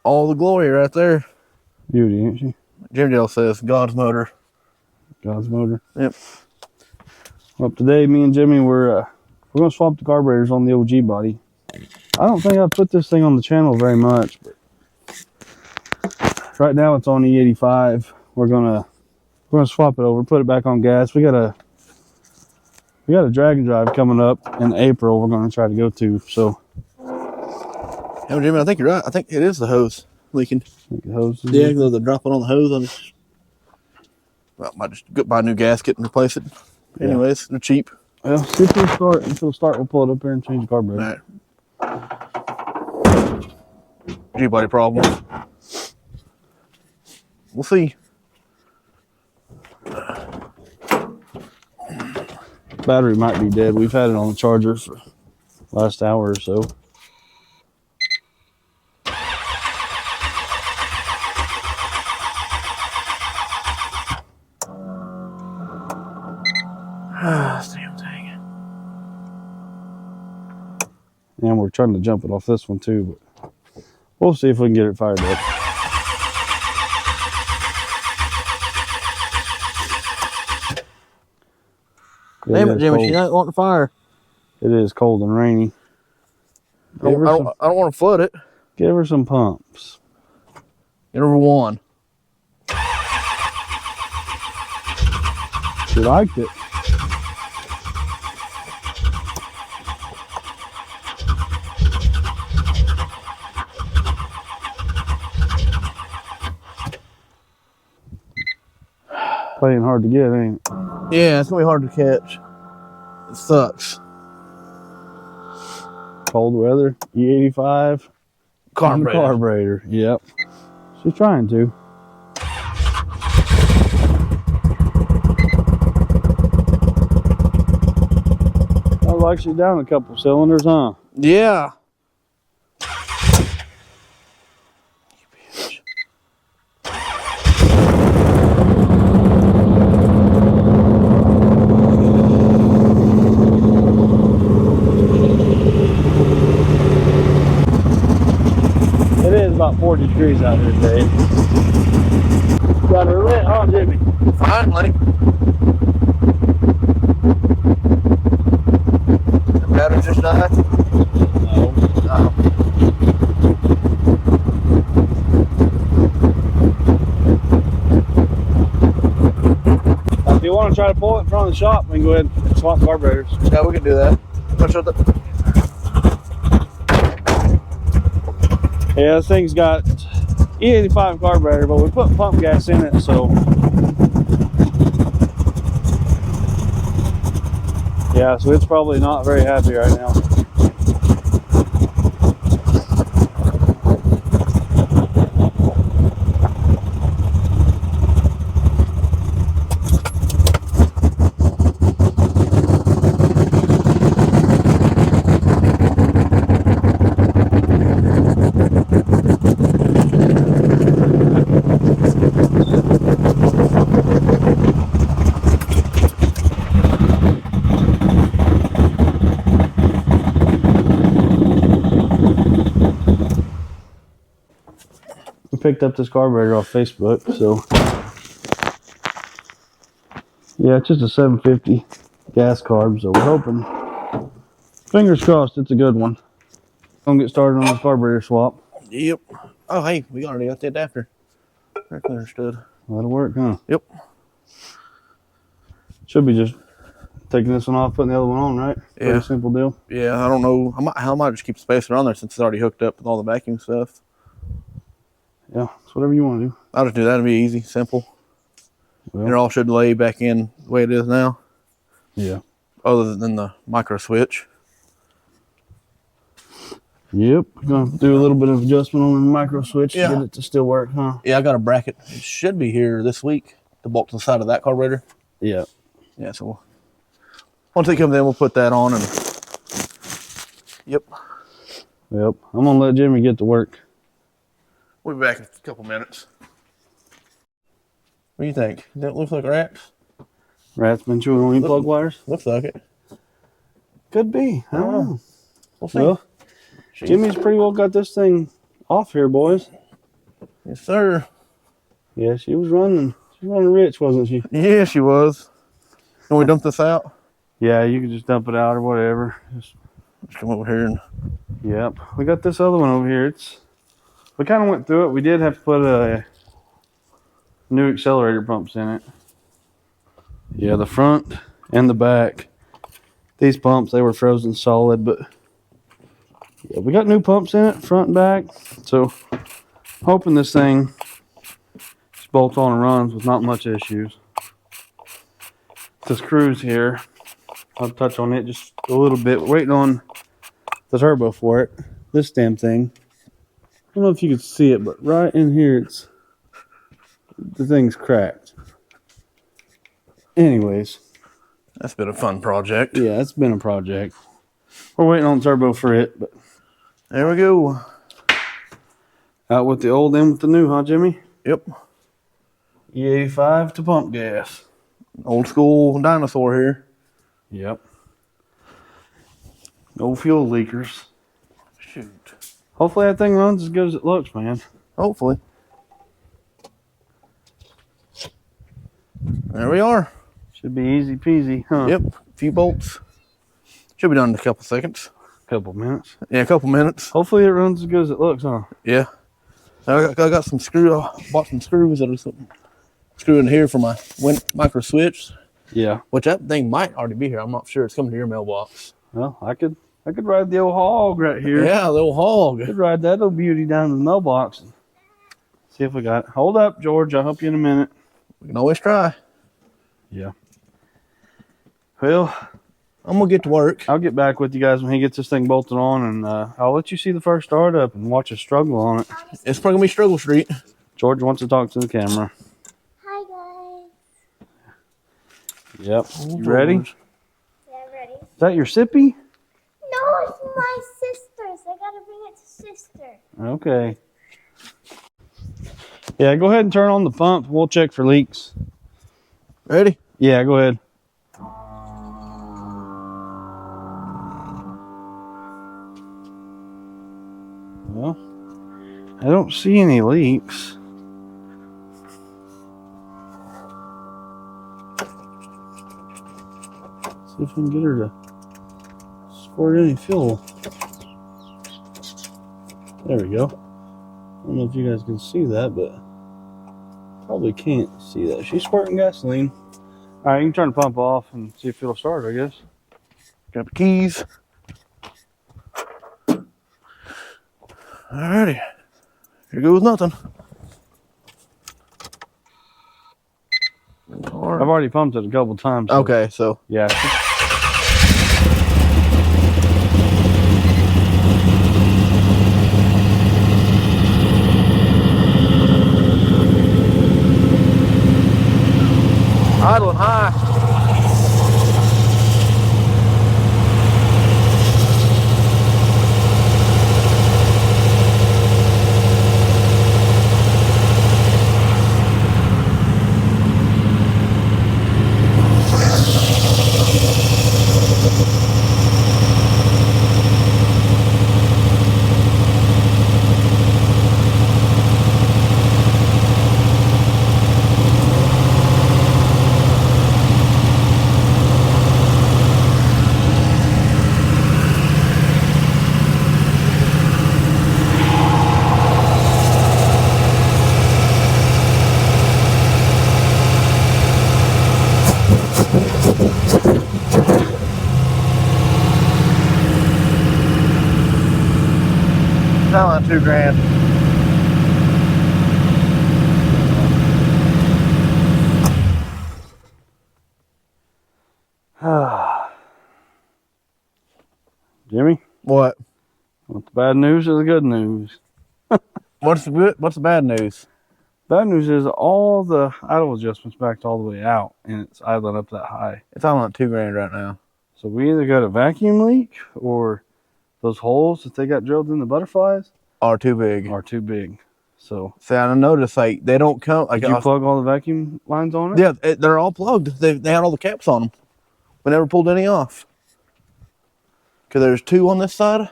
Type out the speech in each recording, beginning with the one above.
all the glory right there. Beauty, ain't she? Jim Dale says God's motor. God's motor. Yep. Well, today me and Jimmy we're gonna swap the carburetors on the old Gbody. I don't think I've put this thing on the channel very much, but right now it's on E85. We're gonna swap it over, put it back on gas. We got a drag and drive coming up in April. We're gonna try to go to. So, Yeah, Jimmy, I think you're right. I think it is the hose leaking. I think the hose is Yeah, leaking. they're dropping on the hose. Might just go buy a new gasket and replace it. Yeah. Anyways, they're cheap. Well, see if it'll start. If it'll start, we'll pull it up here and change the carburetor. All right. G-body problems. We'll see. Battery might be dead. We've had it on the charger for the last hour or so. Damn thing. And we're trying to jump it off this one too, but we'll see if we can get it fired up. Damn it, Jimmy, she's not wanting to fire. It is cold and rainy. I don't want to flood it. Give her some pumps. Get her one. She liked it. Playing hard to get, ain't it? Yeah, it's gonna be hard to catch. It sucks. Cold weather, E85. Carburetor. Yep. She's trying to. Sounds like she's down a couple cylinders, huh? Yeah. About 40 degrees out here today. Got her lit, huh, Jimmy? Finally. The battery just died? No. No. If you want to try to pull it in front of the shop, we can go ahead and swap carburetors. Yeah, we can do that. I'll show the Yeah, this thing's got E85 carburetor, but we put pump gas in it, so yeah, so it's probably not very happy right now. Picked up this carburetor off Facebook, so yeah, it's just a 750 gas carb, so we're hoping, fingers crossed, it's a good one. Gonna get started on this carburetor swap. Yep. Oh, hey, we already got the adapter. Correctly understood. That'll work, huh? Yep. Should be just taking this one off, putting the other one on, right? Yeah. Pretty simple deal. Yeah, I don't know. I might just keep the spacer on there since it's already hooked up with all the vacuum stuff. Yeah, it's whatever you want to do. I'll just do that. It'll be easy, simple. Well, It all should lay back in the way it is now. Yeah. Other than the micro switch. Yep. Gonna do a little bit of adjustment on the micro switch to get it to still work, huh? Yeah, I got a bracket. It should be here this week to bolt to the side of that carburetor. Yeah. Yeah, so once it comes in, we'll put that on and yep. Yep. I'm gonna let Jimmy get to work. We'll be back in a couple minutes. What do you think? Does that look like rats? Rats been chewing on your plug wires? Looks like it. Could be. I don't know. We'll see. Well, Jimmy's pretty well got this thing off here, boys. Yes, sir. Yeah, she was running. She was running rich, wasn't she? Yeah, she was. Can we dump this out? Yeah, you can just dump it out or whatever. Just, Let's come over here and. yep. We got this other one over here. We kind of went through it. We did have to put a new accelerator pumps in it. Yeah, the front and the back. These pumps, they were frozen solid, but yeah, we got new pumps in it, front and back. So, hoping this thing just bolts on and runs with not much issues. This cruise here, I'll touch on it just a little bit. We're waiting on the turbo for it. This damn thing. I don't know if you can see it, but right in here, the thing's cracked. Anyways. That's been a fun project. Yeah, it's been a project. We're waiting on turbo for it, but there we go. Out with the old, in with the new, huh, Jimmy? Yep. E85 to pump gas. Old school dinosaur here. Yep. No fuel leakers. Shoot. Hopefully that thing runs as good as it looks, man. Hopefully. There we are. Should be easy peasy, huh? Yep. A few bolts. Should be done in a couple seconds. Couple minutes. Yeah, a couple minutes. Hopefully it runs as good as it looks, huh? Yeah. I got some screw. I bought some screws that are something. Screw in here for my micro switch. Yeah. Which that thing might already be here. I'm not sure. It's coming to your mailbox. Well, I could ride the old hog right here. Yeah, little hog. Could ride that little beauty down to the mailbox and see if we got it. Hold up, George. I'll help you in a minute. We can always try. Yeah. Well, I'm gonna get to work. I'll get back with you guys when he gets this thing bolted on, and I'll let you see the first startup and watch us struggle on it. It's probably gonna be Struggle Street. George wants to talk to the camera. Hi guys. Yep. You ready? Yeah, I'm ready. Is that your sippy? No, it's my sister's. I gotta bring it to sister. Okay. Yeah, go ahead and turn on the pump. We'll check for leaks. Ready? Yeah, go ahead. Well, I don't see any leaks. See if we can get her to squirt any fuel. There we go. I don't know if you guys can see that, but probably can't see that. She's squirting gasoline. All right, you can turn the pump off and see if it'll start, I guess. Got the keys. Alrighty. Here goes nothing. I've already pumped it a couple times. So okay, so. yeah. Idling high. Sound like $2,000. Jimmy, What? want the bad news or the good news? What's the good? What's the bad news? Bad news is all the idle adjustments backed all the way out, and it's idling up that high. It's on like $2,000 right now. So we either got a vacuum leak or those holes that they got drilled in the butterflies Are too big. are too big. So See, I noticed like they don't come. Like did you plug all the vacuum lines on it? Yeah, they're all plugged. They had all the caps on them. We never pulled any off. Cause there's two on this side,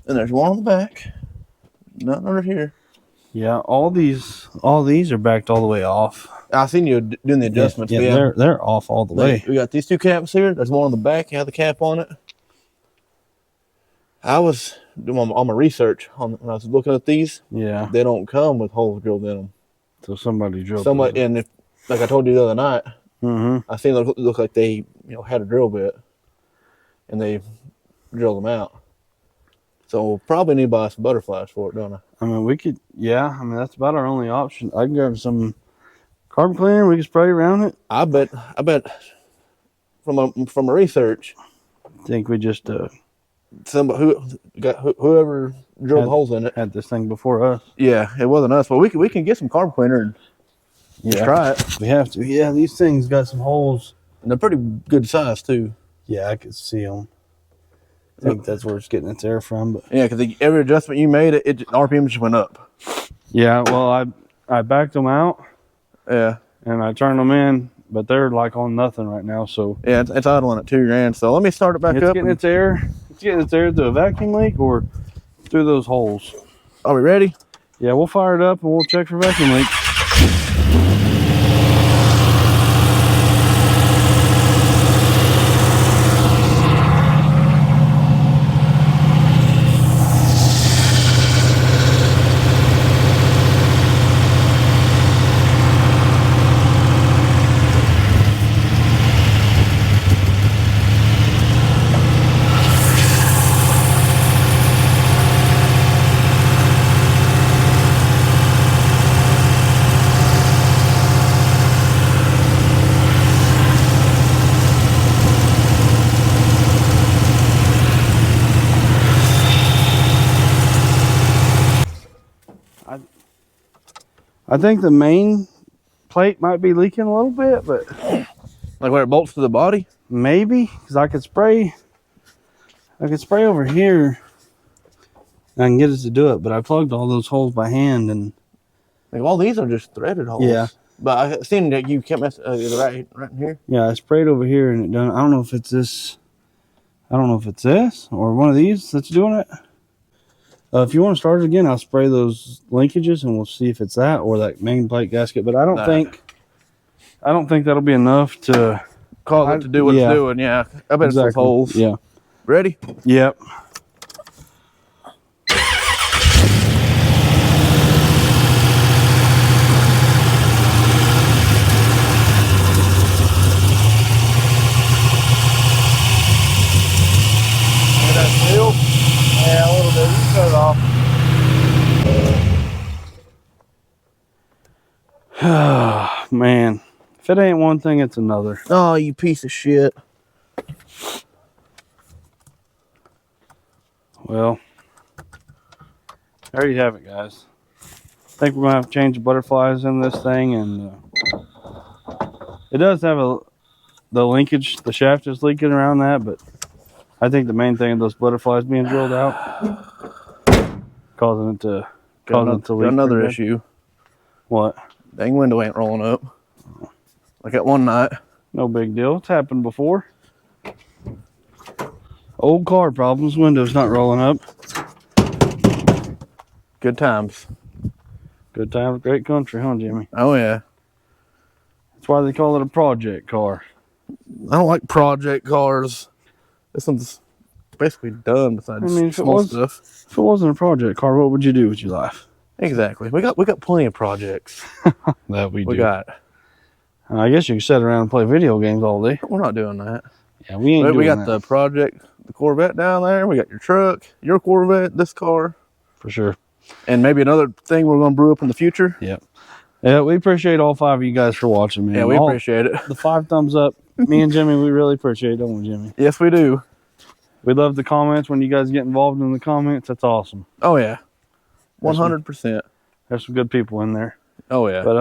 and there's one on the back. Nothing under here. Yeah, all these are backed all the way off. I seen you doing the adjustments. Yeah, but they're off all the way. We got these 2 caps here. There's one on the back. You have the cap on it. I was doing all my research when I was looking at these. Yeah. They don't come with holes drilled in them. So somebody drilled. And if, like I told you the other night, Mm-hmm. I seen them look like they had a drill bit, and they drilled them out. So probably need to buy some butterflies for it, don't I? I mean, we could. Yeah. I mean, that's about our only option. I can grab some carb cleaner. We can spray around it. I bet from a research, I think we just whoever drilled the holes in it had this thing before us. Yeah, it wasn't us, but we can get some carb cleaner and just try it. We have to. Yeah, these things got some holes. And they're pretty good size too. Yeah, I could see them. I think that's where it's getting its air from. But yeah, because every adjustment you made, RPM just went up. Yeah, well, I backed them out. Yeah, and I turned them in, but they're like on nothing right now. So yeah, it's idling at $2,000. So let me start it back up. It's getting its air through a vacuum leak or through those holes. Are we ready? Yeah, we'll fire it up and we'll check for vacuum leaks. I think the main plate might be leaking a little bit, but like where it bolts to the body? Maybe, because I could spray over here. I can get it to do it, but I plugged all those holes by hand, and like all these are just threaded holes. Yeah. But I seen that you kept messing right in here. Yeah, I sprayed over here, and it done. I don't know if it's this. I don't know if it's this or one of these that's doing it. If you want to start it again, I'll spray those linkages, and we'll see if it's that or that main plate gasket. But I don't think that'll be enough to cause it to do what it's doing. Yeah, I bet it's those holes. Yeah. Ready? Yep. Yeah, a little bit. You can cut it off. Man, if it ain't one thing, it's another. Oh, you piece of shit. Well, there you have it, guys. I think we're gonna have to change the butterflies in this thing, and it does have the linkage. The shaft is leaking around that, but I think the main thing is those butterflies being drilled out, causing it to leak. Got another issue. What? Dang window ain't rolling up. Like that one night. No big deal. It's happened before. Old car problems. Windows not rolling up. Good times. Good times, great country, huh, Jimmy? Oh yeah. That's why they call it a project car. I don't like project cars. This one's basically done besides small stuff. If it wasn't a project car, what would you do with your life? Exactly. We got plenty of projects. That we do. We got. I guess you can sit around and play video games all day. We're not doing that. Yeah, we ain't. We got the project, the Corvette down there. We got your truck, your Corvette, this car. For sure. And maybe another thing we're going to brew up in the future. Yep. Yeah, we appreciate all 5 of you guys for watching, man. Yeah, we appreciate it. The 5 thumbs up. Me and Jimmy, we really appreciate it, don't we, Jimmy? Yes, we do. We love the comments. When you guys get involved in the comments, that's awesome. Oh, yeah. 100%. There's some good people in there. Oh, yeah. But